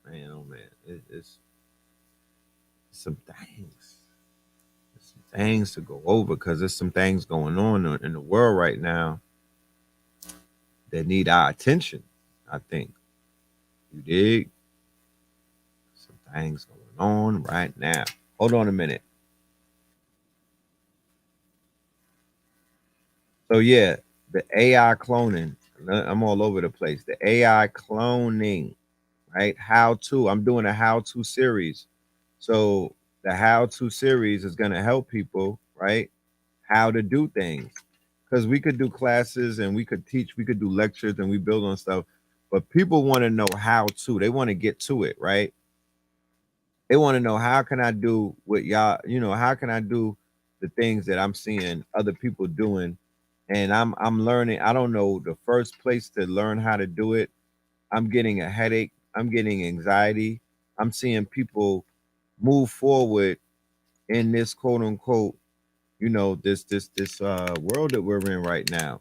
man, oh man, it's some things. There's some things to go over because there's some things going on in the world right now that need our attention. I think you dig some things going on right now. Hold on a minute. So yeah, the AI cloning. I'm all over the place. The AI cloning, right? How to. I'm doing a how to series. So the how to series is going to help people, right? How to do things. Because we could do classes and we could teach, we could do lectures and we build on stuff. But people want to know how to. They want to get to it, right? They want to know how can I do what y'all, how can I do the things that I'm seeing other people doing, and I'm learning. I don't know the first place to learn how to do it. I'm getting a headache. I'm getting anxiety. I'm seeing people move forward in this quote unquote, this world that we're in right now,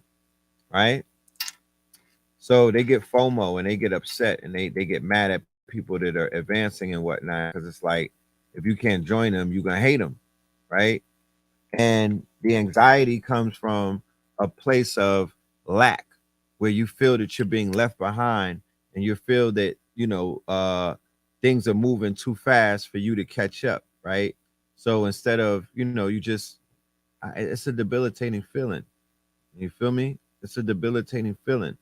right? So they get FOMO and they get upset and they get mad at people that are advancing and whatnot because it's like if you can't join them, you're gonna hate them, right? And the anxiety comes from a place of lack where you feel that you're being left behind and you feel that things are moving too fast for you to catch up, right? So instead of you just it's a debilitating feeling. You feel me? It's a debilitating feeling.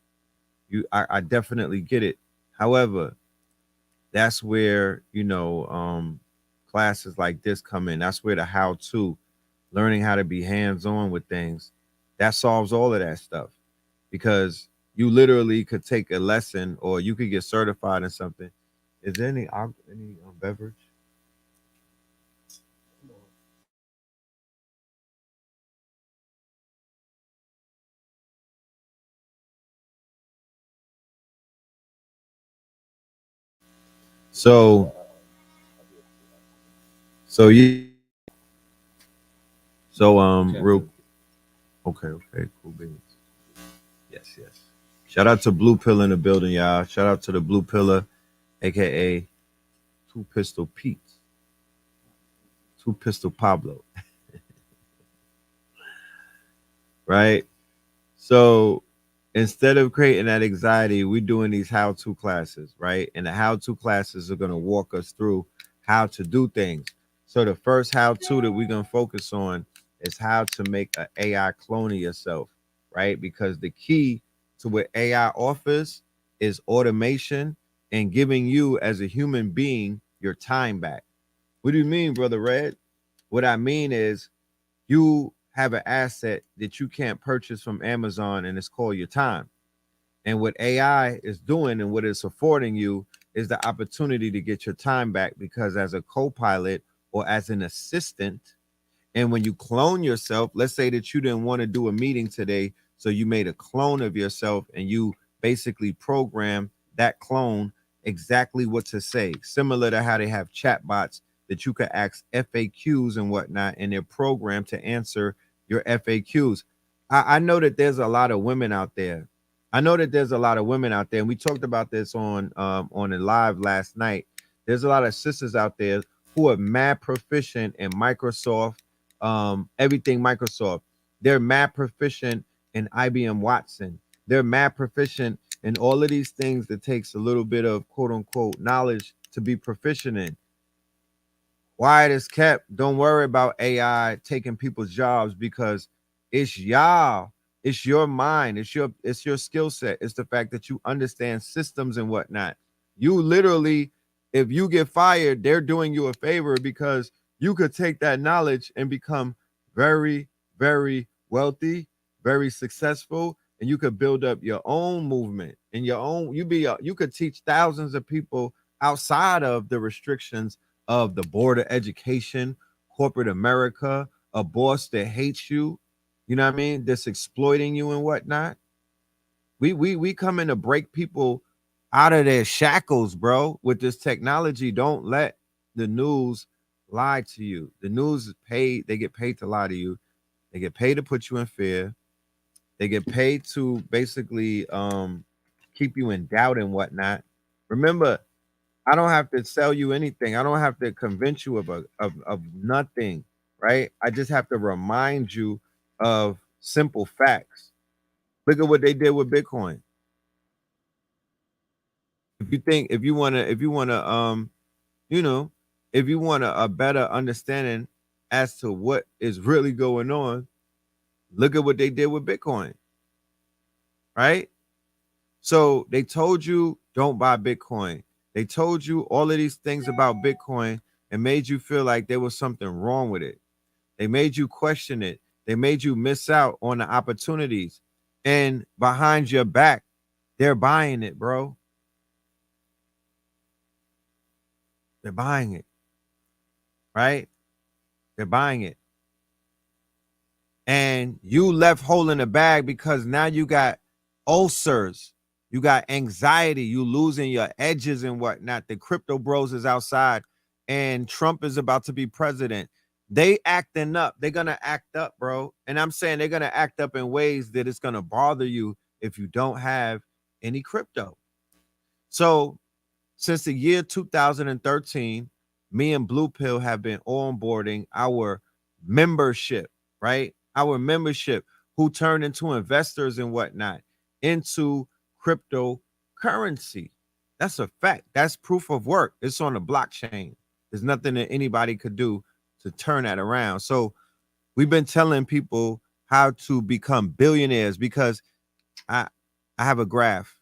I definitely get it. However, that's where classes like this come in. That's where the how to, learning how to be hands on with things, that solves all of that stuff because you literally could take a lesson or you could get certified in something. Is there any beverage? So so you so real okay, cool beans. Yes, yes. Shout out to Blue Pill in the building, y'all. Shout out to the Blue Pillar, aka Two Pistol Pete, Two Pistol Pablo, right? So instead of creating that anxiety, we're doing these how-to classes, right? And the how-to classes are gonna walk us through how to do things. So the first how-to that we're gonna focus on is how to make an AI clone of yourself, right? Because the key to what AI offers is automation and giving you as a human being your time back. What do you mean, brother Red? What I mean is you have an asset that you can't purchase from Amazon, and it's called your time. And what AI is doing and what it's affording you is the opportunity to get your time back because as a co-pilot or as an assistant, and when you clone yourself, let's say that you didn't want to do a meeting today, so you made a clone of yourself and you basically program that clone exactly what to say, similar to how they have chatbots that you could ask FAQs and whatnot, and they're programmed to answer your FAQs. I know that there's a lot of women out there. I know that there's a lot of women out there, and we talked about this on a live last night. There's a lot of sisters out there who are mad proficient in Microsoft, everything Microsoft. They're mad proficient in IBM Watson. They're mad proficient in all of these things that takes a little bit of quote unquote knowledge to be proficient in. Why it is kept, don't worry about AI taking people's jobs because it's y'all, it's your mind, it's your skill set. It's the fact that you understand systems and whatnot. You literally, if you get fired, they're doing you a favor because you could take that knowledge and become very, very wealthy, very successful, and you could build up your own movement and your own. You could teach thousands of people outside of the restrictions of the board of education, corporate America, a boss that hates you, you know what I mean, that's exploiting you and whatnot. We come in to break people out of their shackles, bro, with this technology. Don't let the news lie to you. The news is paid, they get paid to lie to you. They get paid to put you in fear. They get paid to basically keep you in doubt and whatnot. Remember, I don't have to sell you anything. I don't have to convince you of nothing, right? I just have to remind you of simple facts. Look at what they did with Bitcoin. If you wanna, you know, if you want a better understanding as to what is really going on, look at what they did with Bitcoin, right? So they told you don't buy Bitcoin. They told you all of these things about Bitcoin and made you feel like there was something wrong with it. They made you question it. They made you miss out on the opportunities. And behind your back, they're buying it, bro. They're buying it, right? They're buying it. And you left holding the bag because now you got ulcers, you got anxiety, you losing your edges and whatnot. The crypto bros is outside, and Trump is about to be president. They acting up. They're gonna act up, bro. And I'm saying they're gonna act up in ways that it's gonna bother you if you don't have any crypto. So since the year 2013, me and Blue Pill have been onboarding our membership, right? Our membership who turned into investors and whatnot into cryptocurrency. That's a fact. That's proof of work. It's on the blockchain. There's nothing that anybody could do to turn that around. So we've been telling people how to become billionaires because I I have a graph.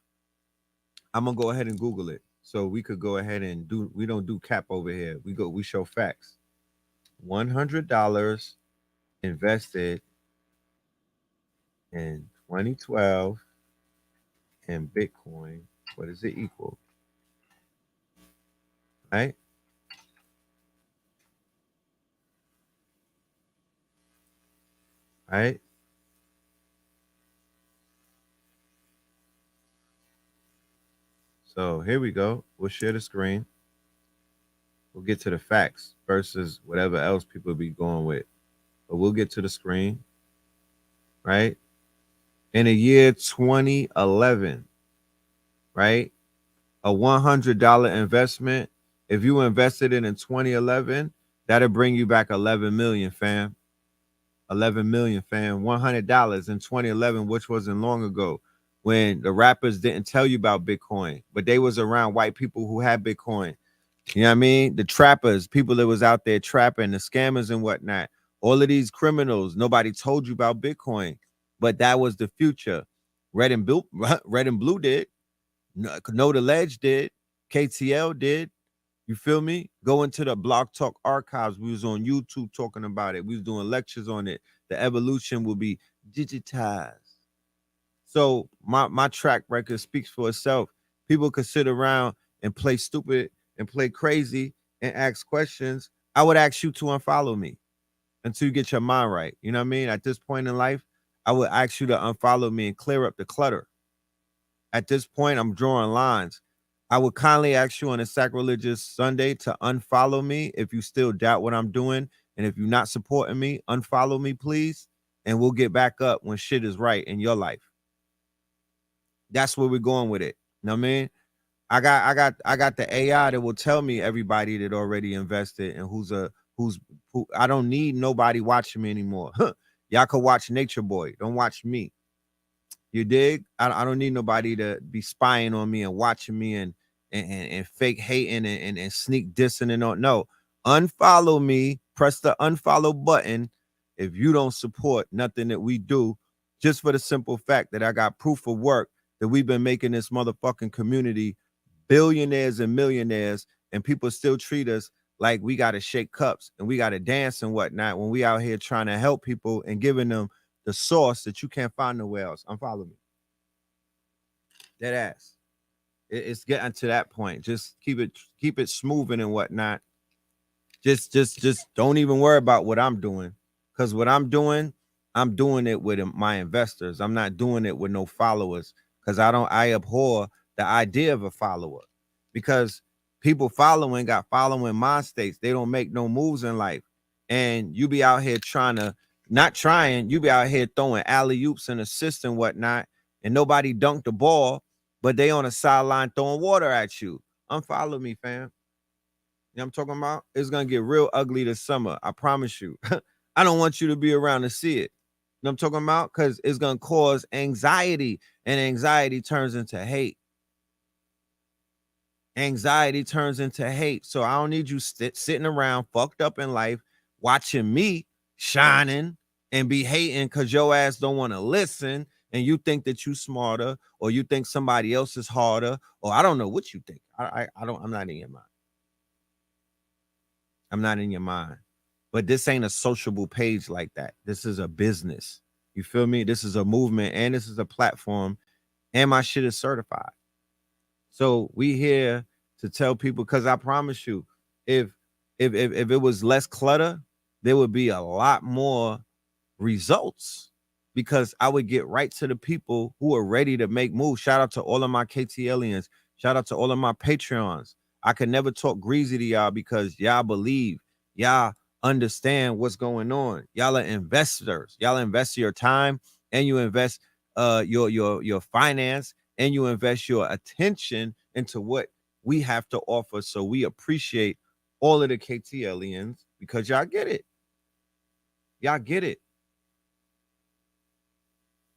I'm gonna go ahead and Google it. So we could go ahead and we don't do cap over here. We show facts. $100 invested in 2012 in Bitcoin. What does it equal? Right? Right? So here we go. We'll share the screen. We'll get to the facts versus whatever else people be going with. But we'll get to the screen, right? In the year 2011, right? A $100 investment. If you invested it in 2011, that'll bring you back 11 million, fam. 11 million, fam. $100 in 2011, which wasn't long ago, when the rappers didn't tell you about Bitcoin, but they was around white people who had Bitcoin. You know what I mean? The trappers, people that was out there trapping, the scammers and whatnot. All of these criminals, nobody told you about Bitcoin, but that was the future. Red and blue, red and blue did. Know the Ledge did. KTL did. You feel me? Go into the Blog Talk archives. We was on YouTube talking about it. We was doing lectures on it. The evolution will be digitized. So my track record speaks for itself. People could sit around and play stupid and play crazy and ask questions. I would ask you to unfollow me until you get your mind right. You know what I mean? At this point in life, I would ask you to unfollow me and clear up the clutter. At this point, I'm drawing lines. I would kindly ask you on a sacrilegious Sunday to unfollow me if you still doubt what I'm doing. And if you're not supporting me, unfollow me, please. And we'll get back up when shit is right in your life. That's where we're going with it. You know what I mean? I got the AI that will tell me everybody that already invested and who I don't need nobody watching me anymore. Y'all could watch Nature Boy. Don't watch me. You dig? I don't need nobody to be spying on me and watching me and fake hating and sneak dissing and all. No, unfollow me. Press the unfollow button if you don't support nothing that we do, just for the simple fact that I got proof of work that we've been making this motherfucking community billionaires and millionaires, and people still treat us like we got to shake cups and we got to dance and whatnot when we out here trying to help people and giving them the sauce that you can't find nowhere else. Unfollow me. Dead ass. It's getting to that point. Just keep it smoothing and whatnot. Just don't even worry about what I'm doing. Because what I'm doing it with my investors. I'm not doing it with no followers. Because I abhor the idea of a follower. Because people got following mind states. They don't make no moves in life. And you be out here you be out here throwing alley-oops and assists and whatnot, and nobody dunked the ball, but they on a sideline throwing water at you. unfollow me, fam. You know what I'm talking about? It's gonna get real ugly this summer. I promise you. I don't want you to be around to see it. You know what I'm talking about? Because it's gonna cause anxiety, and anxiety turns into hate. Anxiety turns into hate. So I don't need you sitting around fucked up in life, watching me shining and be hating because your ass don't want to listen, and you think that you smarter, or you think somebody else is harder, or I don't know what you think. I don't, I'm not in your mind. I'm not in your mind. But this ain't a sociable page like that. This is a business. You feel me? This is a movement, and this is a platform, and my shit is certified. So we here to tell people, because I promise you, if it was less clutter, there would be a lot more results, because I would get right to the people who are ready to make moves. Shout out to all of my KT aliens. Shout out to all of my Patreons. I could never talk greasy to y'all because y'all believe, y'all understand what's going on. Y'all are investors. Y'all invest your time, and you invest your finance, and you invest your attention into what we have to offer. So we appreciate all of the KT aliens, because y'all get it. Y'all get it.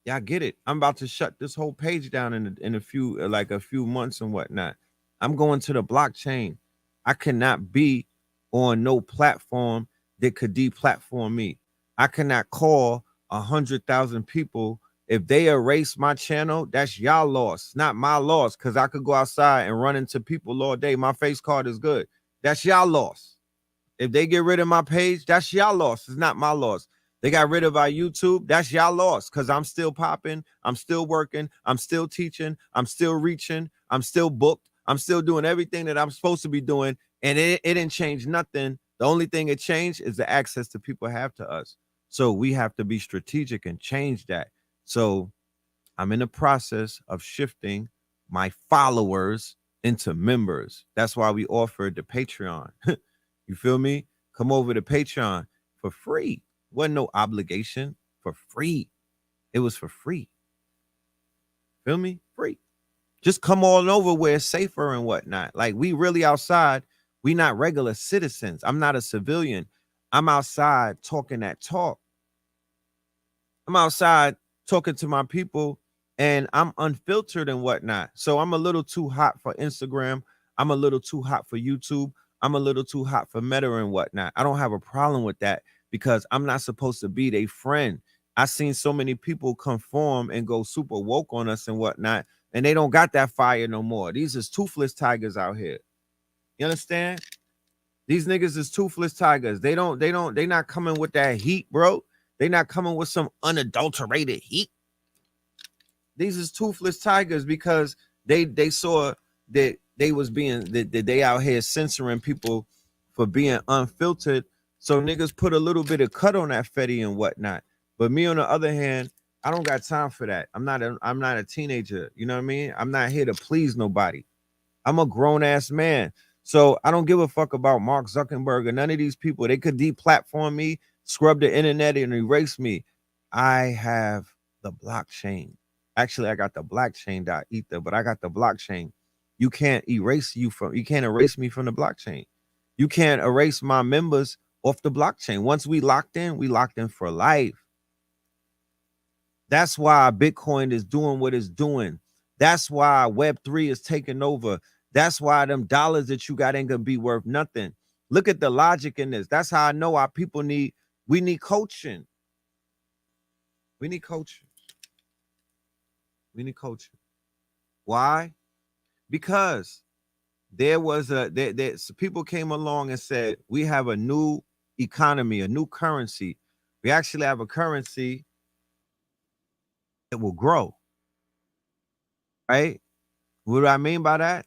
Y'all get it. I'm about to shut this whole page down in a few months and whatnot. I'm going to the blockchain. I cannot be on no platform that could deplatform me. I cannot call 100,000 people. If they erase my channel, that's y'all loss, not my loss, because I could go outside and run into people all day. My face card is good. That's y'all loss. If they get rid of my page, that's y'all loss. It's not my loss. They got rid of our YouTube. That's y'all loss, because I'm still popping. I'm still working. I'm still teaching. I'm still reaching. I'm still booked. I'm still doing everything that I'm supposed to be doing. And it didn't change nothing. The only thing it changed is the access that people have to us. So we have to be strategic and change that. So I'm in the process of shifting my followers into members. That's why we offered the Patreon. You feel me? Come over to Patreon for free. Wasn't no obligation, for free. It was for free. Feel me? Free. Just come on over where it's safer and whatnot. Like, we really outside. We not regular citizens. I'm not a civilian. I'm outside talking that talk. I'm outside talking to my people, and I'm unfiltered and whatnot. So I'm a little too hot for Instagram. I'm a little too hot for YouTube. I'm a little too hot for Meta and whatnot. I don't have a problem with that, because I'm not supposed to be their friend. I seen so many people conform and go super woke on us and whatnot, and they don't got that fire no more. These is toothless tigers out here. You understand? These niggas is toothless tigers. They not coming with that heat, bro. They not coming with some unadulterated heat. These is toothless tigers, because they saw that they was being that they out here censoring people for being unfiltered. So niggas put a little bit of cut on that fetty and whatnot. But me, on the other hand, I don't got time for that. I'm not a teenager. You know what I mean? I'm not here to please nobody. I'm a grown ass man. So I don't give a fuck about Mark Zuckerberg or none of these people. They could deplatform me, scrub the internet, and erase me. I have the blockchain. Actually, I got the blockchain.ether, but I got the blockchain. You can't erase me from the blockchain. You can't erase my members off the blockchain. Once we locked in for life. That's why Bitcoin is doing what it's doing. That's why Web3 is taking over. That's why them dollars that you got ain't gonna be worth nothing. Look at the logic in this. That's how I know our people we need coaching. We need coaching. We need coaching. Why? Because there was people came along and said, we have a new economy, a new currency. We actually have a currency that will grow. Right? What do I mean by that?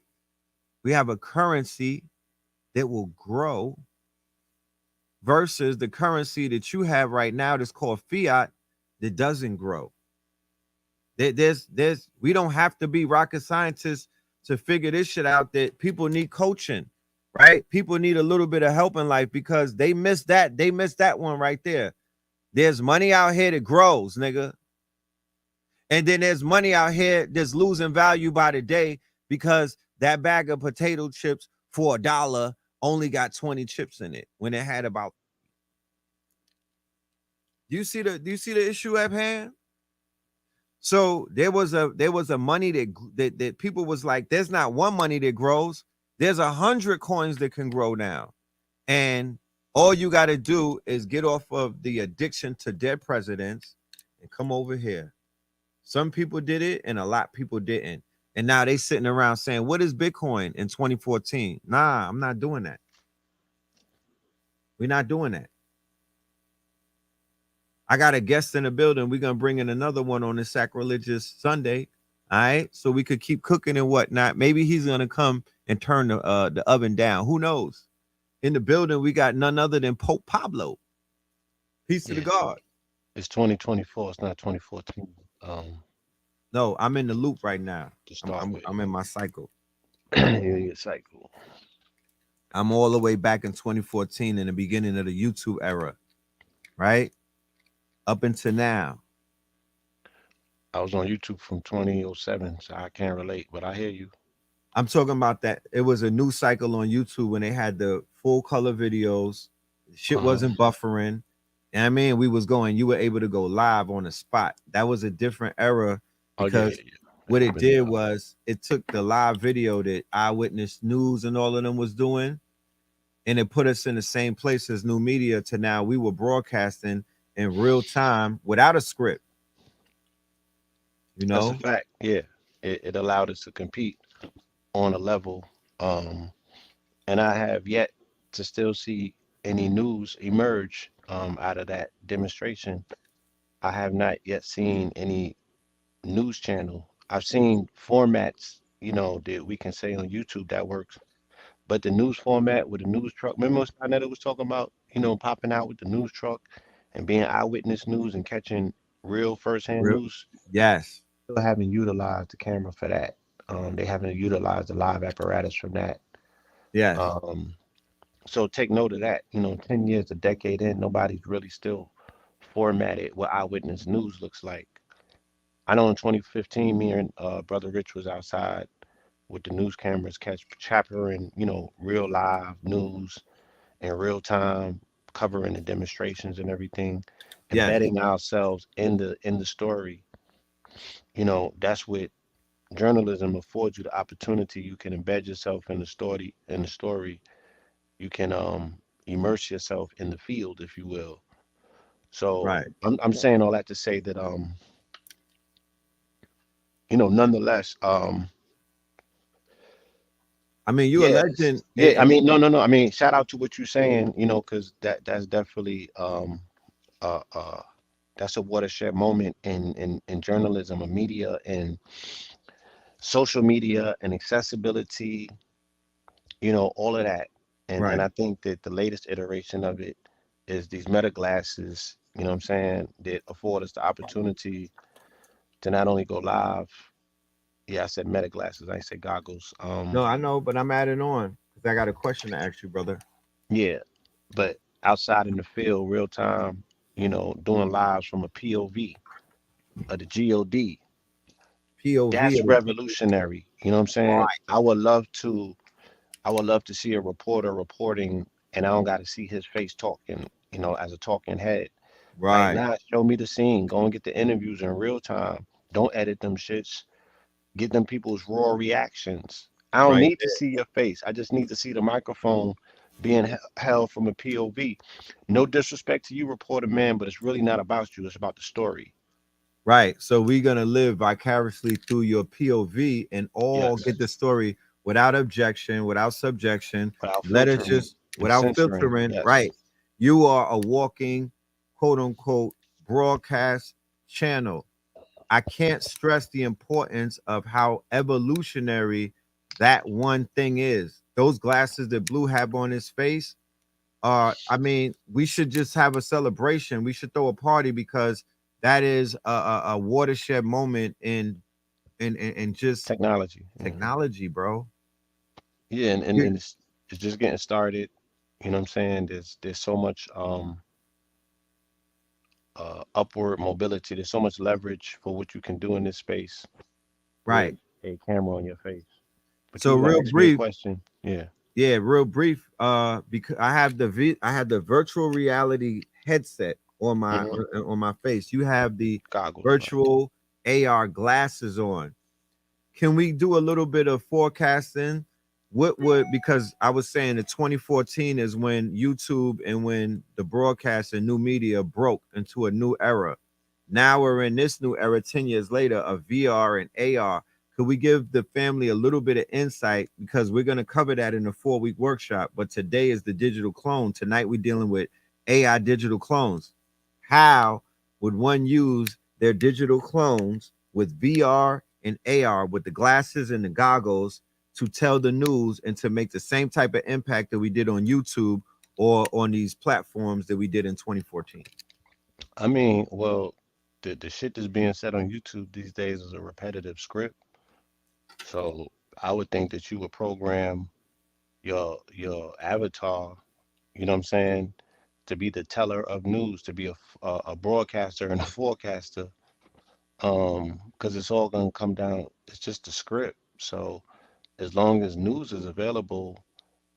We have a currency that will grow versus the currency that you have right now that's called fiat that doesn't grow. We don't have to be rocket scientists to figure this shit out, that people need coaching, right? People need a little bit of help in life, because they missed that. They missed that one right there. There's money out here that grows, nigga. And then there's money out here that's losing value by the day, because That bag of potato chips for $1 only got 20 chips in it when it had about. Do you see the issue at hand? So there was a money that people was like, there's not one money that grows. There's 100 coins that can grow now. And all you got to do is get off of the addiction to dead presidents and come over here. Some people did it and a lot of people didn't. And now they sitting around saying, what is Bitcoin in 2014? Nah, I'm not doing that. We're not doing that. I got a guest in the building. We're gonna bring in another one on this sacrilegious Sunday. All right. So we could keep cooking and whatnot. Maybe he's gonna come and turn the oven down. Who knows? In the building, we got none other than Pope Pablo. Peace to the Yeah, God. it's 2024. It's not 2014. No, I'm in the loop right now. To I'm start I'm, with, I'm in my cycle. your cycle. I'm all the way back in 2014 in the beginning of the YouTube era, right? Up until now. I was on YouTube from 2007, so I can't relate, but I hear you. I'm talking about that. It was a new cycle on YouTube when they had the full color videos. Shit Uh-huh. wasn't buffering. And I mean, we was going, you were able to go live on the spot. That was a different era Oh yeah, because yeah, yeah. what I've it been did there. was it took the live video that Eyewitness News and all of them was doing, and it put us in the same place as new media to now we were broadcasting in real time without a script, you That's a know? fact. Yeah, it allowed us to compete on a level. Um, and I have yet to still see any news emerge out of that demonstration. I have not yet seen any news channel. I've seen formats, that we can say on YouTube that works. But the news format with the news truck, remember what Skynet was talking about, popping out with the news truck and being eyewitness news and catching real firsthand Real. news, Yes. still haven't utilized the camera for that. They haven't utilized the live apparatus from that. Yes. Um, so take note of that. 10 years, a decade in, nobody's really still formatted what eyewitness news looks like. I know in 2015, me and Brother Rich was outside with the news cameras, capturing, real live news in real time, covering the demonstrations and everything, Yes. embedding ourselves in the story. That's what journalism affords you the opportunity. You can embed yourself in the story. You can immerse yourself in the field, if you will. So Right. I'm saying all that to say that nonetheless, I mean, you a yeah, legend. yeah. I mean, no. I mean, shout out to what you're saying, because that's definitely uh uh that's a watershed moment in journalism and media and social media and accessibility, all of that. And Right. I think that the latest iteration of it is these meta glasses, what I'm saying, that afford us the opportunity to not only go live. Yeah, I said meta glasses, I ain't say goggles. No, I know, but I'm adding on because I got a question to ask you, brother. Yeah, but outside in the field, real time, doing lives from a POV of the God. POV That's of the revolutionary. You know what I'm saying? right, I would love to see a reporter reporting and I don't got to see his face talking, as a talking head. Like, right, nah, show me the scene. Go and get the interviews in real time. Don't edit them shits. Get them people's raw reactions. I don't right need to there. see your face. I just need to see the microphone being held from a POV. No disrespect to you, reporter man, but it's really not about you. It's about the story. Right. So we're gonna live vicariously through your POV and all Yes. get the story without objection, without subjection. Without Let us filtering just and without censoring. filtering. Yes. Right. You are a walking, quote unquote, broadcast channel. I can't stress the importance of how evolutionary that one thing is. Those glasses that Blue have on his face I mean, we should just have a celebration. We should throw a party because that is a watershed moment in just Technology. technology, bro. Yeah, and, You- and it's just getting started. You know what I'm saying? There's so much upward mobility. There's so much leverage for what you can do in this space with right. a camera on your face. But you So was gonna real ask me a brief, question. Yeah. yeah, real brief. Because I had the virtual reality headset Hmm. on my face. You have the Goggles, right? virtual AR glasses on. Can we do a little bit of forecasting? What would, because I was saying that 2014 is when YouTube and when the broadcast and new media broke into a new era. Now we're in this new era 10 years later of VR and AR. Could we give the family a little bit of insight? Because we're going to cover that in a 4-week workshop. But today is the digital clone. Tonight we're dealing with AI digital clones. How would one use their digital clones with VR and AR, with the glasses and the goggles, to tell the news and to make the same type of impact that we did on YouTube or on these platforms that we did in 2014? I mean, well, the shit that's being said on YouTube these days is a repetitive script. So I would think that you would program your avatar, you know what I'm saying, to be the teller of news, to be a broadcaster and a forecaster. Because it's all gonna come down. It's just a script. So as long as news is available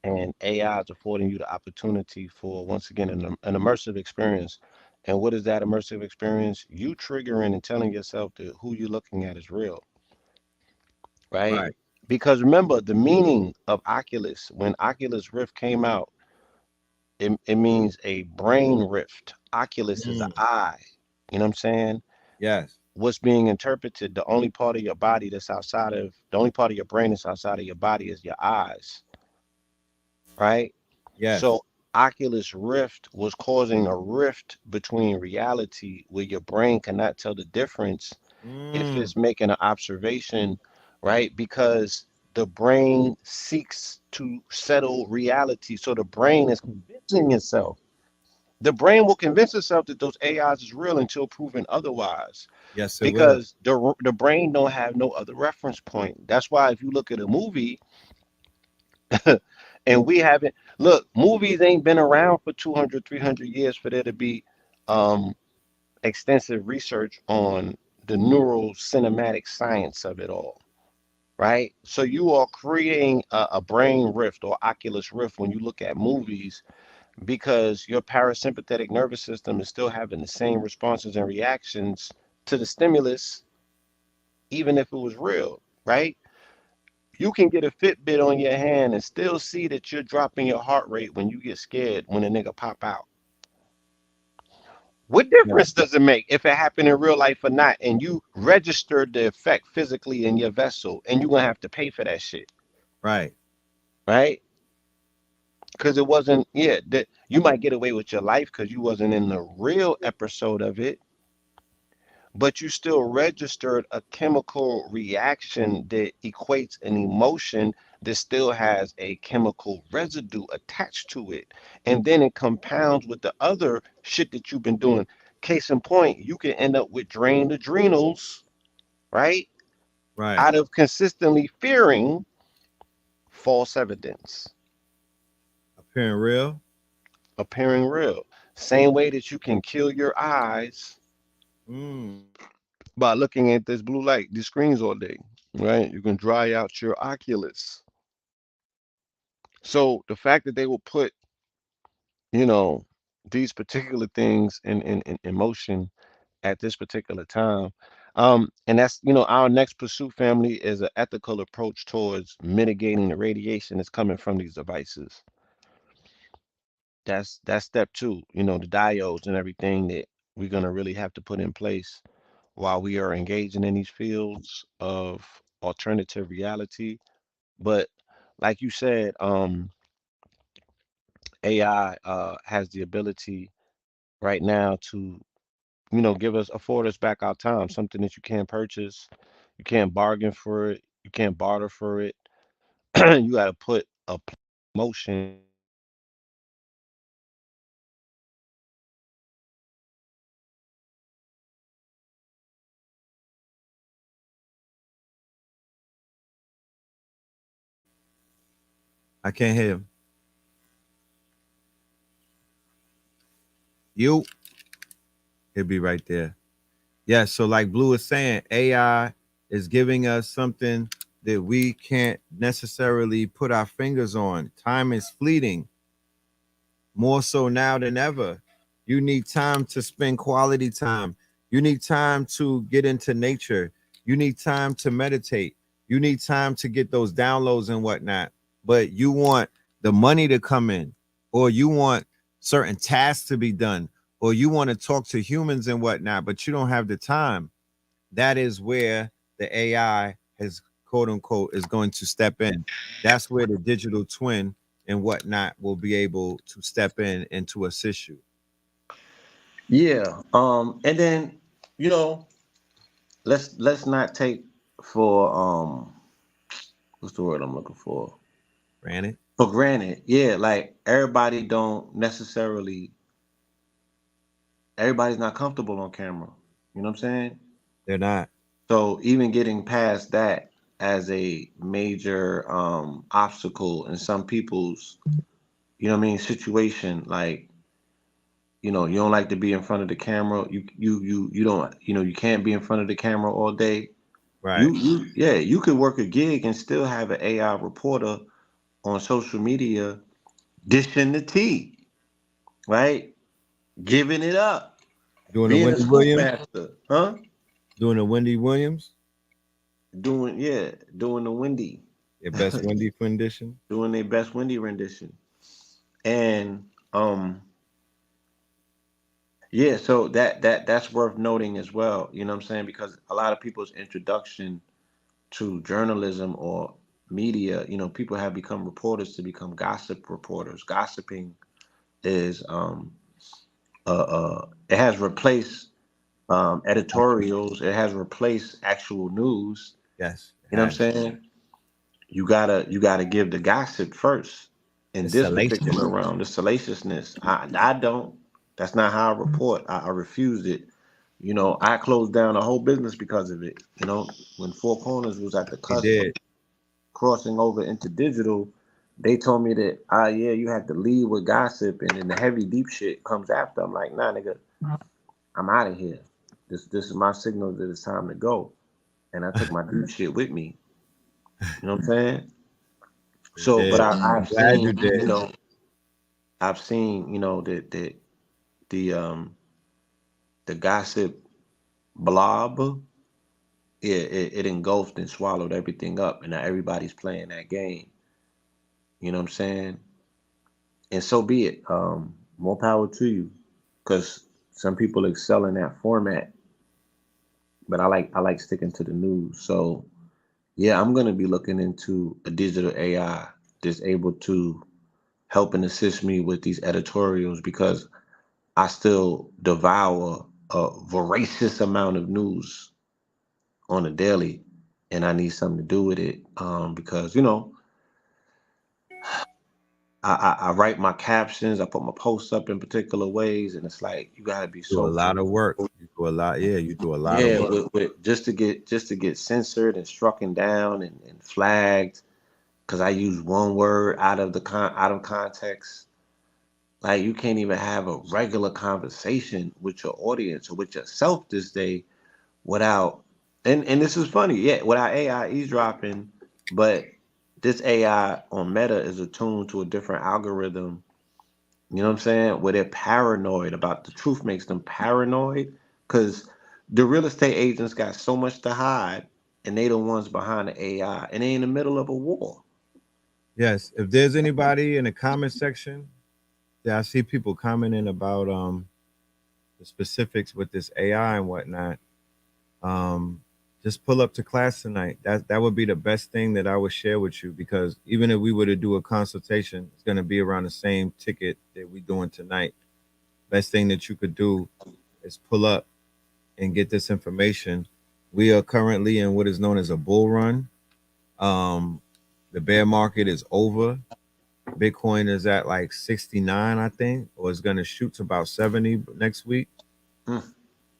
and AI is affording you the opportunity for, once again, an immersive experience. And what is that immersive experience? You triggering and telling yourself that who you're looking at is real, right? Right. Because remember, the meaning of Oculus, when Oculus Rift came out, it means a brain rift. Oculus is an Mm, eye. You know what I'm saying? yes. What's being interpreted, the only part of your body that's outside of, the only part of your brain that's outside of your body is your eyes, right? Yes. So Oculus Rift was causing a rift between reality where your brain cannot tell the difference if Mm, it's making an observation, right? Because the brain seeks to settle reality. So the brain is convincing itself. The brain will convince itself that those AIs is real until proven otherwise. yes, it will. Because the brain don't have no other reference point. That's why if you look at a movie and we haven't, look, movies ain't been around for 200, 300 years for there to be um extensive research on the neural cinematic science of it all, right? So you are creating a brain rift or oculus rift when you look at movies because your parasympathetic nervous system is still having the same responses and reactions to the stimulus, even if it was real, right? You can get a Fitbit on your hand and still see that you're dropping your heart rate when you get scared when a nigga pop out. What Yeah. difference does it make if it happened in real life or not? And you registered the effect physically in your vessel, and you're gonna have to pay for that shit, Right. right? Because it wasn't, yeah, that you might get away with your life because you wasn't in the real episode of it, but you still registered a chemical reaction that equates an emotion that still has a chemical residue attached to it. And then it compounds with the other shit that you've been doing. Case in point, you can end up with drained adrenals, right? Right. Out of consistently fearing false evidence Appearing real. appearing real. Same way that you can kill your eyes Mm, by looking at this blue light, these screens all day, right? You can dry out your oculus. So the fact that they will put, you know, these particular things in motion at this particular time, and that's, our next pursuit, family, is an ethical approach towards mitigating the radiation that's coming from these devices. That's step two, the diodes and everything that we're gonna really have to put in place while we are engaging in these fields of alternative reality. But like you said, AI has the ability right now to, afford us back our time, something that you can't purchase, you can't bargain for it, you can't barter for it. You got to put a motion I can't hear him. You, he'll be right there. Yeah. So, like Blue is saying, AI is giving us something. that we can't necessarily put our fingers on. Time is fleeting, more so now than ever. You need time to spend quality time. You need time to get into nature. You need time to meditate. You need time to get those downloads and whatnot. But you want the money to come in, or you want certain tasks to be done, or you want to talk to humans and whatnot, but you don't have the time. That is where the AI has, quote unquote, is going to step in. That's where the digital twin and whatnot will be able to step in and to assist you. Yeah. And then, you know, let's not take for what's the word I'm looking for? Granted, For granted. Yeah, like everybody don't necessarily everybody's not comfortable on camera. You know what I'm saying? they're not. So even getting past that as a major obstacle in some people's, you know what I mean, situation, like, you know, you don't like to be in front of the camera. You don't, you know, you can't be in front of the camera all day. Right. Yeah, you could work a gig and still have an AI reporter on social media dishing the tea, right? Giving it up, Doing a being a Wendy scoop Williams, master, huh? doing a Wendy Williams, Doing the Wendy, your best Wendy rendition. doing their best Wendy rendition. And yeah, so that's worth noting as well, you know what I'm saying? Because a lot of people's introduction to journalism or media, you know, people have become reporters to become gossip reporters. Gossiping is it has replaced editorials, it has replaced actual news. Yes, it You know what has. I'm saying? You gotta give the gossip first in It's this salacious. particular round, the salaciousness. I don't. That's not how I report. I refused it. You know, I closed down a whole business because of it. You know, when Four Corners was at the He cusp of did. crossing over into digital, they told me that, yeah, you have to lead with gossip, and then the heavy deep shit comes after. I'm like, nah, nigga, I'm out of here. This is my signal that it's time to go. And I took my deep shit with me. You know what I'm saying? He So, but did. I'm I've glad you seen, did. the the gossip blob, yeah, it engulfed and swallowed everything up, and now everybody's playing that game. You know what I'm saying? And so be it. More power to you, because some people excel in that format, but I like sticking to the news. So yeah, I'm gonna be looking into a digital AI that's able to help and assist me with these editorials because I still devour a voracious amount of news on a daily, and I need something to do with it. Because I write my captions, I put my posts up in particular ways, and it's like you gotta be Do a so lot of careful. work. You do a lot. Yeah, you do a lot of Yeah, work. with just to get censored and strucken down and flagged because I use one word out of context. Like you can't even have a regular conversation with your audience or with yourself this day without and this is funny, yeah, without AI eavesdropping, but this AI on Meta is attuned to a different algorithm, you know what I'm saying? Where they're paranoid about the truth makes them paranoid because the real estate agents got so much to hide and they the ones behind the AI and they in the middle of a war. Yes. If there's anybody in the comment section, yeah, I see people commenting about the specifics with this AI and whatnot. Um, just pull up to class tonight. That would be the best thing that I would share with you because even if we were to do a consultation, it's gonna be around the same ticket that we're doing tonight. Best thing that you could do is pull up and get this information. We are currently in what is known as a bull run. Um, the bear market is over. Bitcoin is at like 69, I think, or it's gonna shoot to about 70 next week. Mm.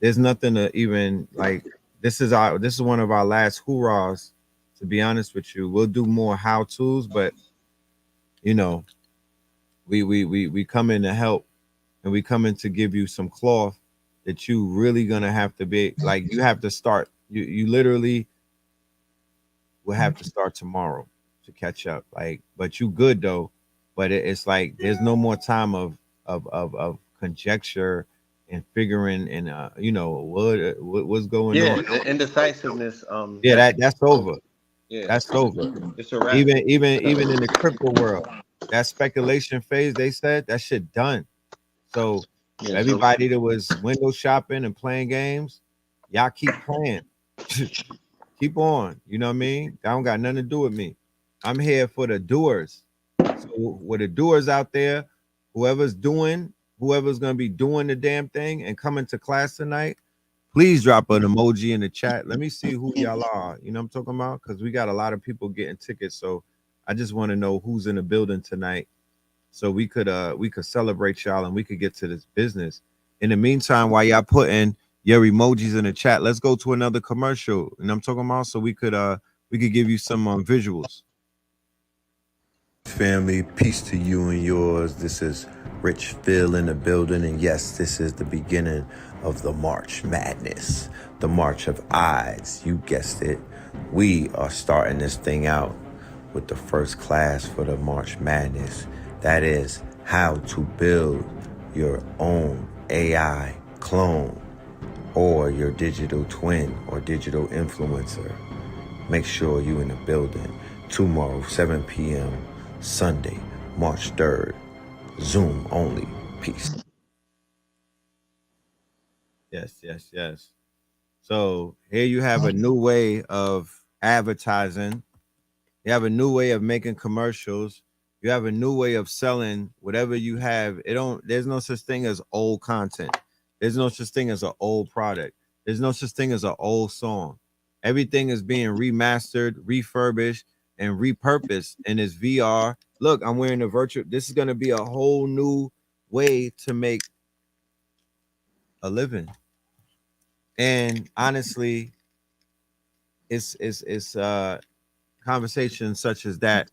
There's nothing to even like. This is one of our last hoorahs. To be honest with you, we'll do more how tos, but you know, we come in to help, and we come in to give you some cloth that you really gonna have to be like. You have to start. You literally we'll have to start tomorrow to catch up. Like, but you good though. But it's like there's no more time of conjecture and figuring and what's going Yeah, on. the indecisiveness. Yeah, that's over. Yeah, That's over. it's a wrap. Even in the crypto world, that speculation phase, they said that shit done. So Yeah, so everybody that was window shopping and playing games, y'all keep playing. Keep on. You know what I mean? That don't got nothing to do with me. I'm here for the doers. So with the doers out there, whoever's doing, whoever's gonna be doing the damn thing and coming to class tonight, please drop an emoji in the chat. Let me see who y'all are. You know what I'm talking about? Because we got a lot of people getting tickets. So I just want to know who's in the building tonight. So we could celebrate y'all and we could get to this business. In the meantime, while y'all putting your emojis in the chat, let's go to another commercial. And I'm talking about so we could give you some visuals. Family, peace to you and yours. This is Rich Phil in the building, and yes, this is the beginning of the March Madness, the March of Eyes. You guessed it. We are starting this thing out with the first class for the March Madness. That is how to build your own AI clone or your digital twin or digital influencer. Make sure you in the building tomorrow, 7 p.m. Sunday, March 3rd. Zoom only. Peace. Yes, yes, yes. So here you have a new way of advertising. You have a new way of making commercials. You have a new way of selling whatever you have. There's no such thing as old content. There's no such thing as an old product. There's no such thing as an old song. Everything is being remastered, refurbished, and repurposed in this VR. Look, I'm wearing a virtual. This is gonna be a whole new way to make a living. And honestly, it's conversations such as that.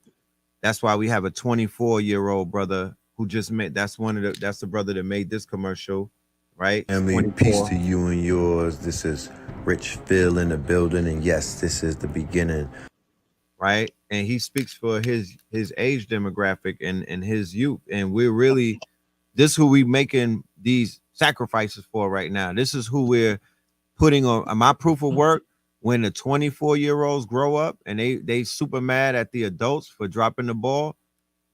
That's why we have a 24-year-old brother who just made. That's the brother that made this commercial, right? Family, peace to you and yours. This is Rich Phil in the building, and yes, this is the beginning, right? And he speaks for his age demographic and his youth, and we're really this who we making these sacrifices for right now. This is who we're putting on my proof of work when the 24-year-olds grow up and they super mad at the adults for dropping the ball.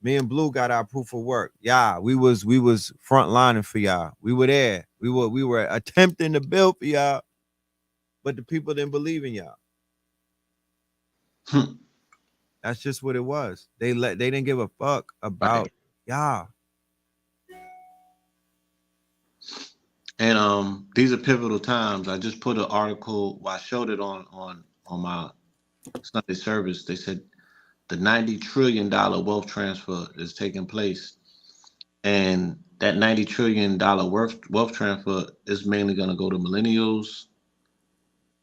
Me and Blue got our proof of work. Yeah, we was front lining for y'all. We were there. We were attempting to build for y'all, but the people didn't believe in y'all. That's just what it was. They didn't give a fuck about right. y'all. And these are pivotal times. I just put an article. Well, I showed it on my Sunday service. They said the $90 trillion wealth transfer is taking place, and that $90 trillion wealth transfer is mainly going to go to millennials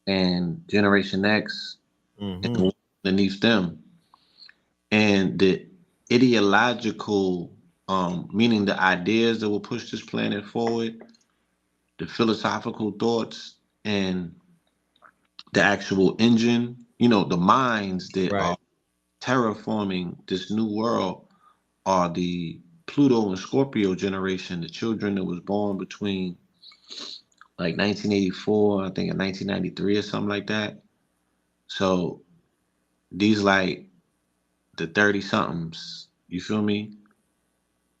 and Generation X and Mm-hmm. the ones underneath them. And the ideological, meaning the ideas that will push this planet forward, the philosophical thoughts, and the actual engine, the minds that are Right. terraforming this new world are the Pluto and Scorpio generation, the children that was born between like 1984, I think, and 1993 or something like that. So these like the 30 somethings, you feel me?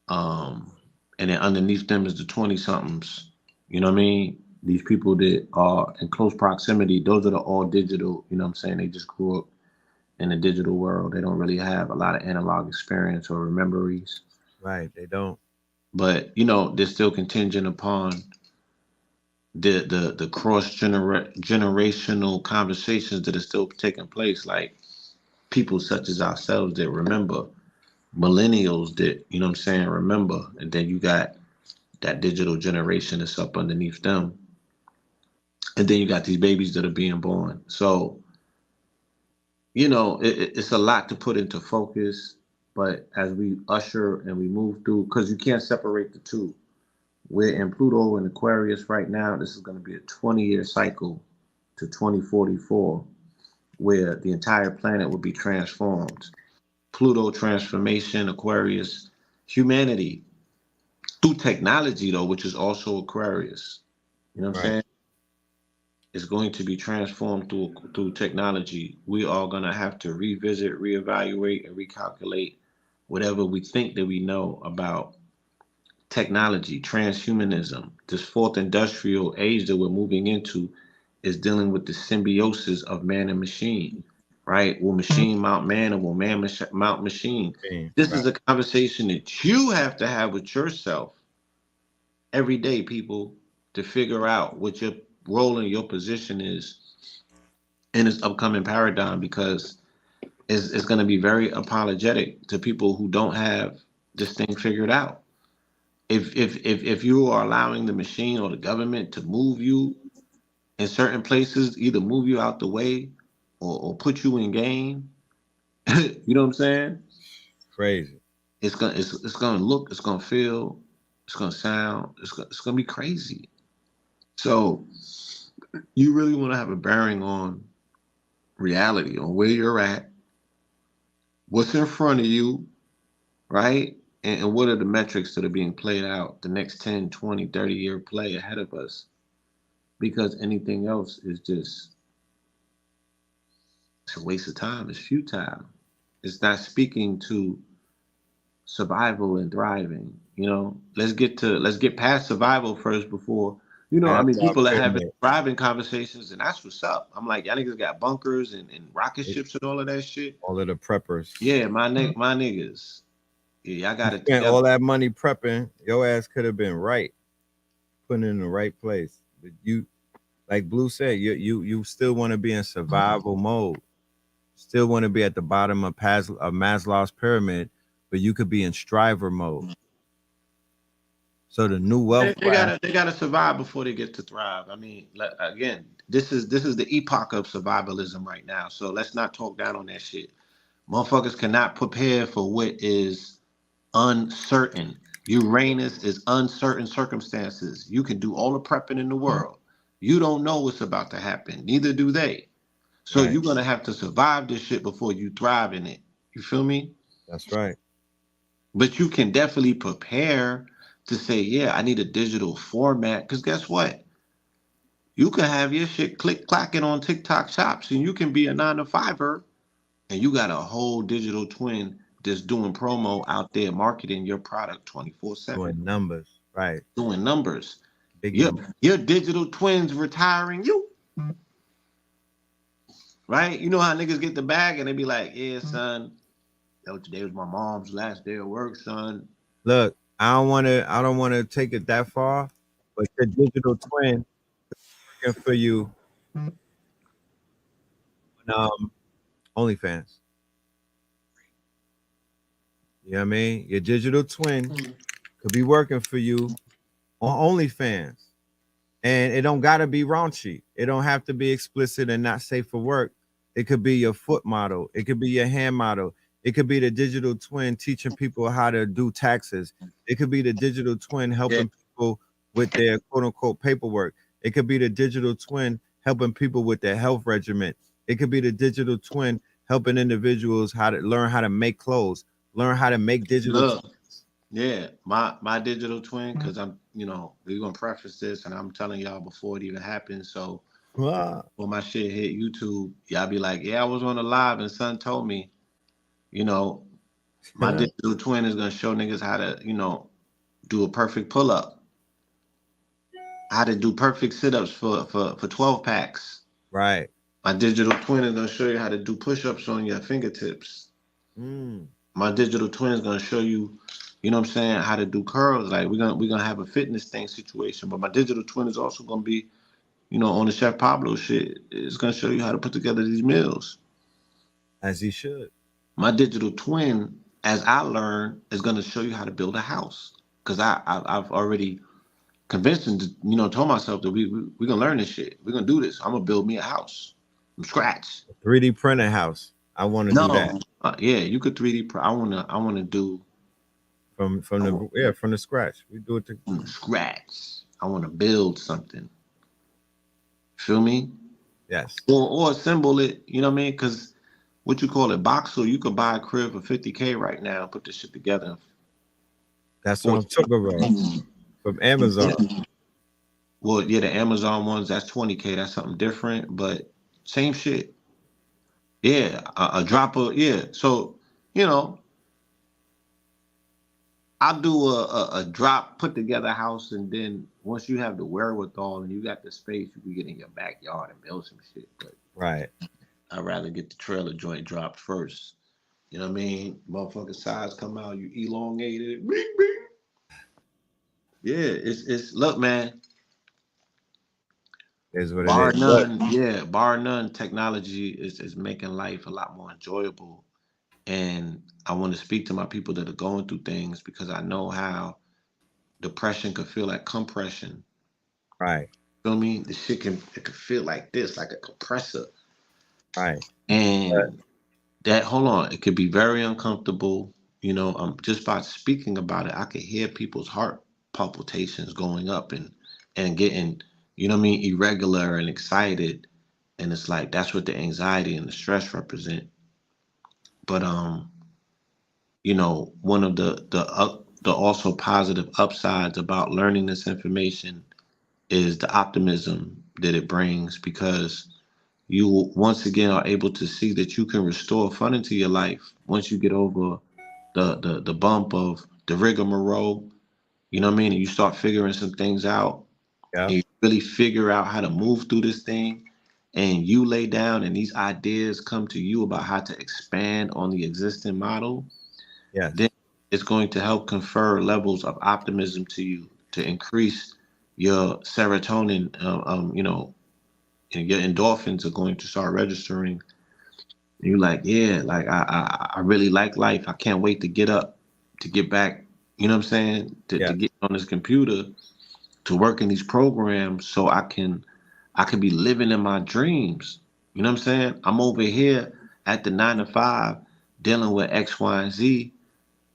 Um, and then underneath them is the 20 somethings. You know what I mean? These people that are in close proximity, those are the all digital, you know what I'm saying? They just grew up in the digital world. They don't really have a lot of analog experience or memories. Right. They don't. But they're still contingent upon the cross generational conversations that are still taking place, like people such as ourselves that remember, millennials that what I'm saying remember, and then you got that digital generation that's up underneath them, and then you got these babies that are being born. So it's a lot to put into focus, but as we usher and we move through, because you can't separate the two. We're in Pluto and Aquarius right now. This is going to be a 20-year cycle to 2044, where the entire planet would be transformed. Pluto transformation, Aquarius, humanity through technology though, which is also Aquarius. You know what I'm Right. saying? Is going to be transformed through technology. We are gonna have to revisit, reevaluate, and recalculate whatever we think that we know about technology, transhumanism. This fourth industrial age that we're moving into is dealing with the symbiosis of man and machine. Right? Will machine mount man, or will man mount machine? This Right. is a conversation that you have to have with yourself every day, people, to figure out what your role and your position is in this upcoming paradigm, because it's going to be very apologetic to people who don't have this thing figured out. If you are allowing the machine or the government to move you in certain places, either move you out the way or put you in game, you know what I'm saying? Crazy. It's gonna look, it's gonna feel, it's gonna sound, it's gonna be crazy. So you really want to have a bearing on reality, on where you're at, what's in front of you, right? And what are the metrics that are being played out, the next 10, 20, 30-year play ahead of us? Because anything else is just, it's a waste of time. It's futile. It's not speaking to survival and thriving. Let's get past survival first before, I mean, Maslow people are having pyramid. thriving conversations, and that's what's up. I'm like, y'all niggas got bunkers and rocket ships and all of that shit. All of the preppers. Yeah, my niggas. Yeah, y'all You got it spent together. all that money prepping. Your ass could have been right, putting it in the right place. But you, like Blue said, you still want to be in survival mode. Still want to be at the bottom of Maslow's pyramid, but you could be in striver mode. So the new They, wealth they class, gotta they gotta survive before they get to thrive. I mean, again, this is the epoch of survivalism right now. So let's not talk down on that shit. Motherfuckers cannot prepare for what is uncertain. Uranus is uncertain circumstances. You can do all the prepping in the world. You don't know what's about to happen. Neither do they. So right? you're gonna have to survive this shit before you thrive in it. You feel me? That's right. But you can definitely prepare to say, yeah, I need a digital format. Because guess what? You can have your shit click clacking on TikTok shops, and you can be a 9 to 5er, and you got a whole digital twin that's doing promo out there marketing your product 24/7, Doing numbers, right? doing numbers. Big Your numbers. your digital twins retiring you, right? You know how niggas get the bag and they be like, yeah, son, yo, today was my mom's last day of work, son. Look, I don't want to take it that far, but your digital twin working for you on OnlyFans. You know what I mean? Your digital twin could be working for you on OnlyFans. And it don't gotta be raunchy. It don't have to be explicit and not safe for work. It could be your foot model. It could be your hand model. It could be the digital twin teaching people how to do taxes. It could be the digital twin Yeah, helping people with their quote unquote paperwork. It could be the digital twin helping people with their health regimen. It could be the digital twin helping individuals how to learn how to make clothes, learn how to make digital look, twins. yeah, my digital twin, because we're gonna preface this, and I'm telling y'all before it even happens. So Ah, when my shit hit YouTube, y'all be like, yeah, I was on the live, and son told me, you know, my digital twin is gonna show niggas how to, do a perfect pull up, how to do perfect sit ups for 12 packs. right. My digital twin is gonna show you how to do push ups on your fingertips. Mm, My digital twin is gonna show you, you know what I'm saying, how to do curls. Like we're gonna have a fitness thing situation. But my digital twin is also gonna be, on the Chef Pablo shit. It's gonna show you how to put together these meals. as he should. My digital twin, as I learn, is gonna show you how to build a house. Cause I've already convinced and told myself that we gonna learn this shit. We're gonna do this. I'm gonna build me a house from scratch. 3D printed house. I want to do that No, yeah, you could 3D. I wanna do from I the want, from the scratch. We do it to from scratch. I wanna build something. Feel me? Yes. or assemble it. You know what I mean? Because what you call it, Boxel, you could buy a crib for 50K right now and put this shit together. That's what For I'm talking about. From Amazon. yeah. Well, yeah, the Amazon ones that's 20K. That's something different, but same shit. Yeah, a drop of yeah. So you know, I'll do a drop, put together house, and then once you have the wherewithal and you got the space, you can get in your backyard and build some shit. But Right. I'd rather get the trailer joint dropped first. You know what I mean? Motherfucker size come out, you elongated it. Bing, bing. Yeah, it's look, man. Is what it Bar is. But none, yeah, bar none. Technology is making life a lot more enjoyable, and I want to speak to my people that are going through things because I know how depression could feel like compression. right, Feel me? The shit it can feel like this, like a compressor. right. And that hold on, it could be very uncomfortable. You know, just by speaking about it, I could hear people's heart palpitations going up and getting, you know what I mean, irregular and excited. And it's like that's what the anxiety and the stress represent. But you know, one of the also positive upsides about learning this information is the optimism that it brings because you once again are able to see that you can restore fun into your life once you get over the bump of the rigmarole. You know what I mean? And you start figuring some things out Yeah. and you really figure out how to move through this thing and you lay down and these ideas come to you about how to expand on the existing model, then Yes. it's going to help confer levels of optimism to you to increase your serotonin, you know, and your endorphins are going to start registering. You're like, yeah, like I really like life. I can't wait to get up, to get back, you know what I'm saying? To Yes. get on this computer, to work in these programs so I can be living in my dreams. You know what I'm saying? I'm over here at the 9 to 5 dealing with X, Y, and Z.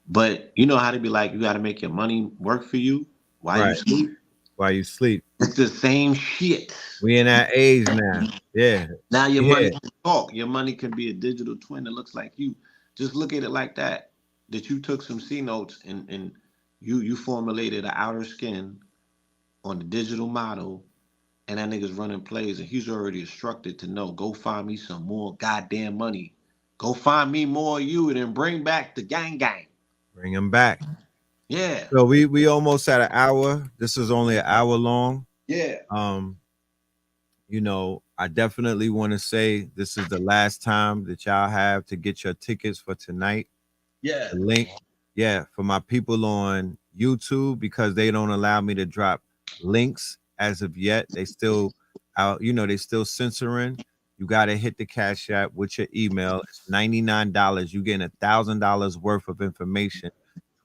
But you know how to be like, you gotta make your money work for you while you Right. sleep. While you sleep. It's the same shit. We in that age now. Yeah. Now your Yeah. money can talk. Your money can be a digital twin that looks like you. Just look at it like that. That you took some C notes and you formulated an outer skin on the digital model, and that nigga's running plays, and he's already instructed to know. Go find me some more goddamn money. Go find me more of you, and then bring back the gang gang. Bring them back. Yeah, So we almost at an hour. This is only an hour long. yeah, Um, I definitely want to say this is the last time that y'all have to get your tickets for tonight. yeah. The link, yeah, for my people on YouTube because they don't allow me to drop links as of yet. They still out, they still censoring. You got to hit the Cash App with your email. It's $99. You getting $1,000 worth of information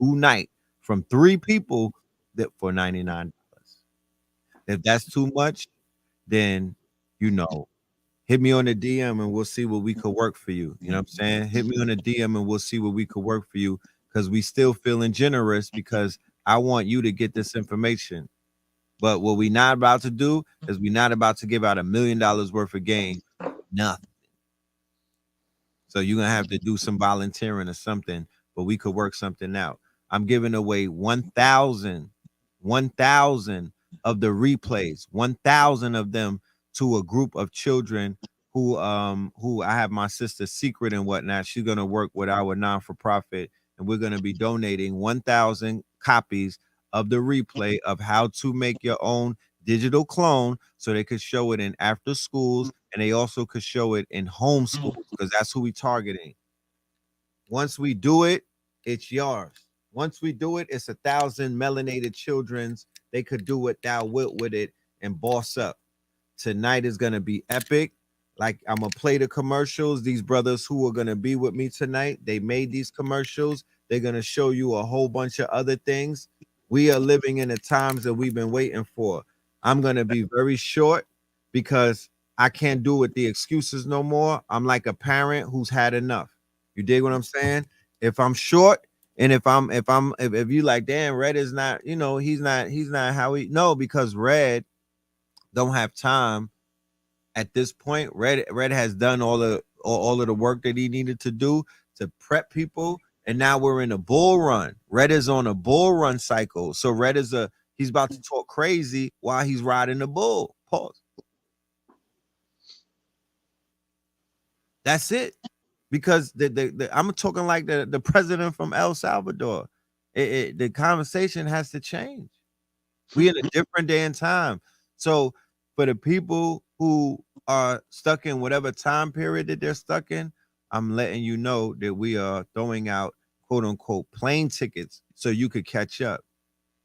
tonight from three people that for $99. If that's too much, then you know hit me on the DM and we'll see what we could work for you. You know what I'm saying? Hit me on the DM and we'll see what we could work for you because we still feeling generous because I want you to get this information. But what we not about to do is we not about to give out $1 million worth of game. Nothing. So you're gonna have to do some volunteering or something, but we could work something out. I'm giving away 1,000 of the replays, 1,000 of them to a group of children who I have my sister Secret and whatnot. She's gonna work with our non-for-profit, and we're gonna be donating 1,000 copies of the replay of how to make your own digital clone so they could show it in after schools and they also could show it in homeschools because that's who we targeting. Once we do it, it's yours. Once we do it, it's 1,000 melanated children's. They could do what thou wilt with it and boss up. Tonight is gonna be epic. Like I'm gonna play the commercials. These brothers who are gonna be with me tonight, they made these commercials. They're gonna show you a whole bunch of other things. We are living in the times that we've been waiting for. I'm gonna be very short because I can't do with the excuses no more. I'm like a parent who's had enough. You dig what I'm saying? If I'm short and if you like, damn, Red is not, he's not how he no, because Red don't have time At this point, Red has done all of the work that he needed to do to prep people, and now we're in a bull run. Red is on a bull run cycle, so Red is he's about to talk crazy while he's riding the bull. Pause. That's it, because I'm talking like the president from El Salvador. The conversation has to change. We in a different day and time. So for the people who are stuck in whatever time period that they're stuck in, I'm letting you know that we are throwing out quote unquote plane tickets so you could catch up.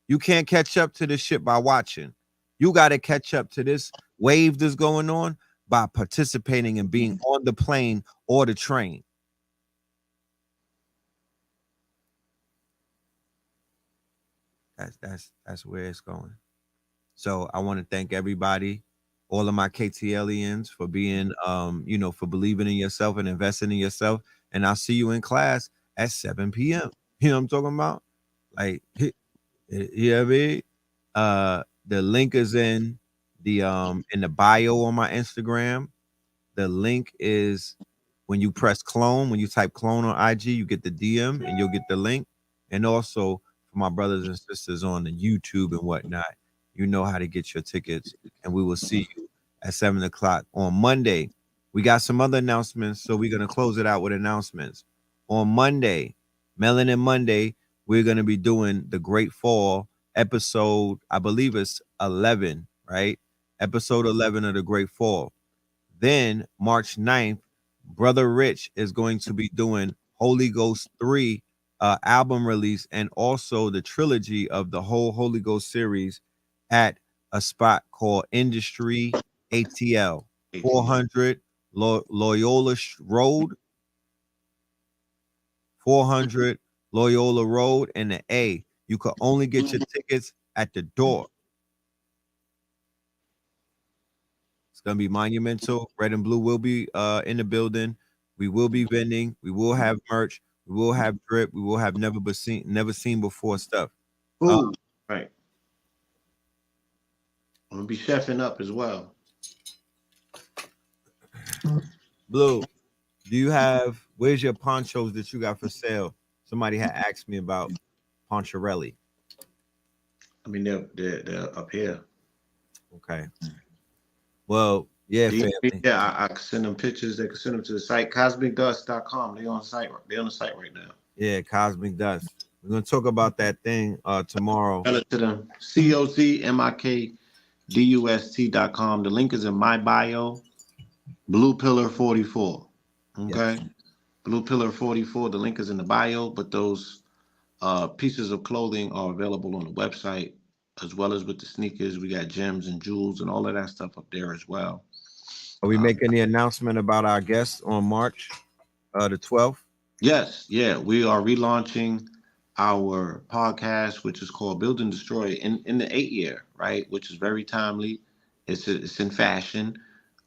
You can't catch up to this shit by watching. You got to catch up to this wave that's going on by participating and being on the plane or the train. That's where it's going. So I want to thank everybody, all of my KTLians for being, for believing in yourself and investing in yourself. And I'll see you in class at 7 p.m. You know what I'm talking about? Like, you know what I mean? The link is in the bio on my Instagram. The link is when you press clone, when you type clone on IG, you get the DM and you'll get the link. And also for my brothers and sisters on the YouTube and whatnot, you know how to get your tickets. And we will see you at 7 o'clock on Monday. We got some other announcements, so we're gonna close it out with announcements. On Monday, Melanin Monday, we're gonna be doing the Great Fall episode. I believe it's 11, right? Episode 11 of the Great Fall. Then March 9th, Brother Rich is going to be doing Holy Ghost 3 album release and also the trilogy of the whole Holy Ghost series at a spot called Industry ATL, 400 Loyola Road, 400 Loyola Road, and the A. You can only get your tickets at the door. It's gonna be monumental. Red and blue will be in the building. We will be vending. We will have merch. We will have drip. We will have never seen before stuff. Ooh, right. I'm gonna be chefing up as well. Blue, do you have? Where's your ponchos that you got for sale? Somebody had asked me about Poncharelli. I mean, they're up here. Okay. Well, yeah, family. Yeah, I can send them pictures. They can send them to the site cosmicdust.com. They on site. They're on the site right now. Yeah, Cosmic Dust. We're gonna talk about that thing tomorrow. Tell it to them. COZMIKDUST.com. The link is in my bio. Blue Pillar 44. Okay. Yes. Blue Pillar 44. The link is in the bio, but those pieces of clothing are available on the website as well as with the sneakers. We got gems and jewels and all of that stuff up there as well. Are we making the announcement about our guests on March the 12th? Yes, yeah, we are relaunching our podcast, which is called Build and Destroy in the 8th year, right? Which is very timely. It's in fashion.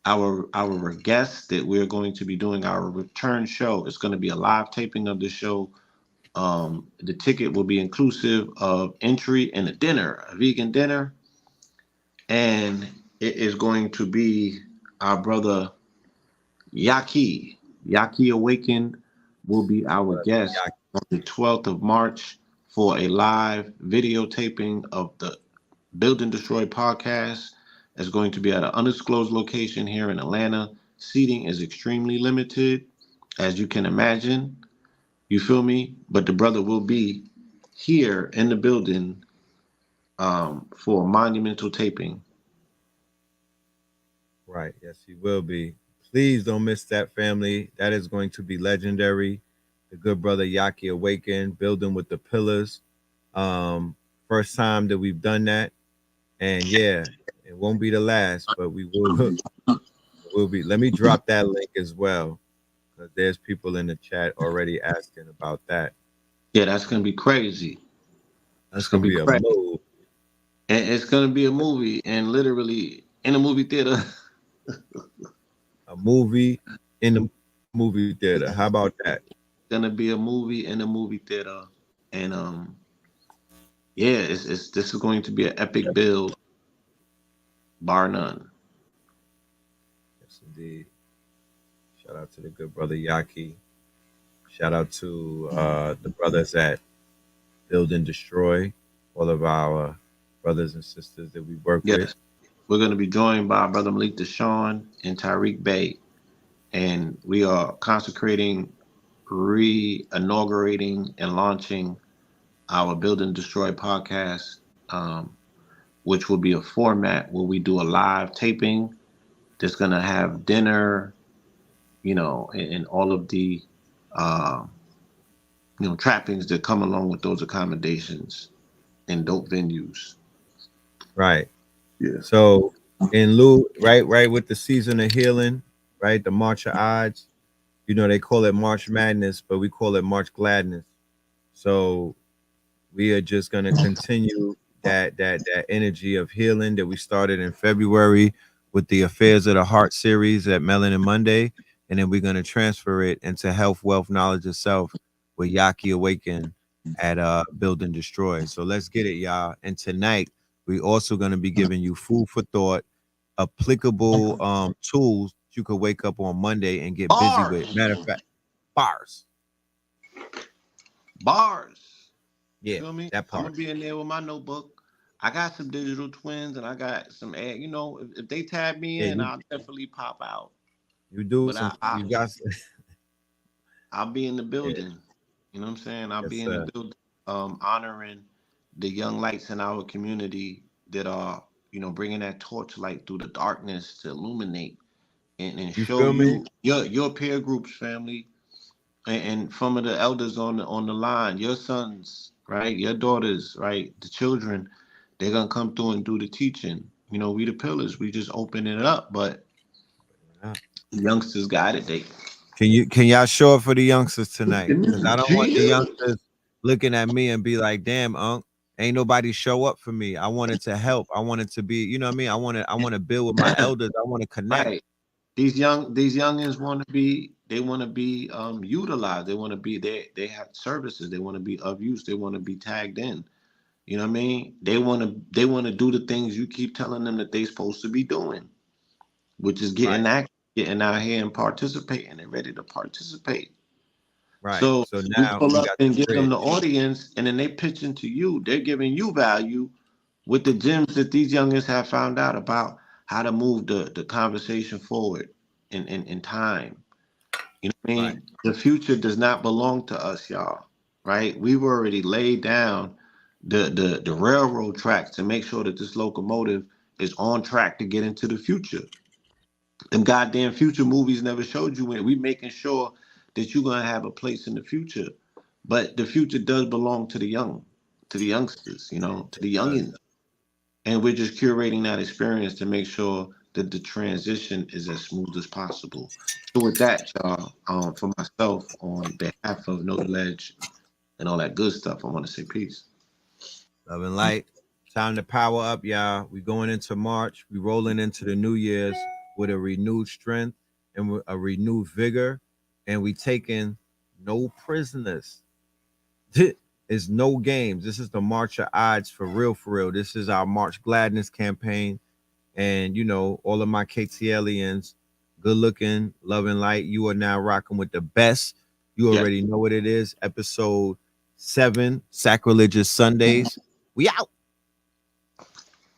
Our guests that we're going to be doing our return show. It's going to be a live taping of the show. The ticket will be inclusive of entry and a dinner, a vegan dinner, and it is going to be our brother Yaki Awakened will be our guest on the 12th of March for a live videotaping of the Build and Destroy podcast. It's going to be at an undisclosed location here in Atlanta. Seating is extremely limited, as you can imagine. You feel me? But the brother will be here in the building for a monumental taping. Right. Yes, he will be. Please don't miss that, family. That is going to be legendary. The good brother Yaki Awakened, building with the pillars. First time that we've done that. And yeah, it won't be the last, but we will be. Let me drop that link as well. Because there's people in the chat already asking about that. Yeah, that's gonna be crazy. That's gonna be a move. And it's gonna be a movie, and literally in a movie theater. A movie in the movie theater. How about that? Gonna be a movie in a movie theater, and yeah, this is going to be an epic build, bar none. indeed. Shout out to the good brother Yaki. Shout out to the brothers at Build and Destroy, all of our brothers and sisters that we work with. Yes, we're going to be joined by Brother Malik Deshaun and Tyreek Bey, and we are consecrating, re-inaugurating, and launching our Build and Destroy podcast, which will be a format where we do a live taping that's going to have dinner, and all of the, uh, trappings that come along with those accommodations in dope venues. Right. Yeah. So in lieu, right with the season of healing, right? The March of Odds. They call it March Madness, but we call it March Gladness. So we are just gonna continue that energy of healing that we started in February with the Affairs of the Heart series at Melanin Monday, and then we're gonna transfer it into Health, Wealth, Knowledge of Self with Yaki Awaken at Build and Destroy. So let's get it, y'all. And tonight we also gonna be giving you food for thought, applicable tools you could wake up on Monday and get busy with. Matter of fact, bars. You Yeah, feel me? that I'm part. gonna be in there with my notebook. I got some digital twins and I got some ad. If they tag me Yeah, in, I'll definitely pop out. you do But some. You got. I'll be in the Yeah, building. You know what I'm saying? I'll yes, be in the sir. building, honoring the young lights in our community that are, bringing that torchlight through the darkness to illuminate and You show feel me? you your peer groups, family, and some of the elders on the line, your sons, right, your daughters, right, the children, they're gonna come through and do the teaching. We the pillars, we just open it up, but Yeah. the youngsters got it. They Can y'all show up for the youngsters tonight? Because I don't want the Jesus. youngsters looking at me and be like, "Damn, Unc, ain't nobody show up for me." I wanted to help. I wanted to be, you know what I mean? I want to build with my elders. I want to connect. Right. These youngins want to be utilized. They want to be they have services. They want to be of use. They want to be tagged in. You know what I mean? They want to do the things you keep telling them that they supposed to be doing, which is Right, getting out here and participating and ready to participate. right. So So you now pull we up got the and give them bridge. the audience, and then they pitching to you. They're giving you value with the gems that these youngins have found out about how to move the conversation forward in time. You know what I Right, mean? The future does not belong to us, y'all. Right? We've already laid down the railroad tracks to make sure that this locomotive is on track to get into the future. Them goddamn future movies never showed you when we making sure that you're gonna have a place in the future. But the future does belong to the young, to the youngsters, to the uh, youngins. And we're just curating that experience to make sure that the transition is as smooth as possible. So with that, y'all, for myself, on behalf of No Ledge and all that good stuff, I want to say peace. love and light. Time to power up, y'all. We going into March. We rolling into the New Year's with a renewed strength and with a renewed vigor, and we taking no prisoners. It's no games. This is the March of Odds for real, for real. This is our March Gladness campaign. And all of my KTLians, good looking, love and light. You are now rocking with the best. You Yes. already know what it is. Episode 7, Sacrilegious Sundays. We out.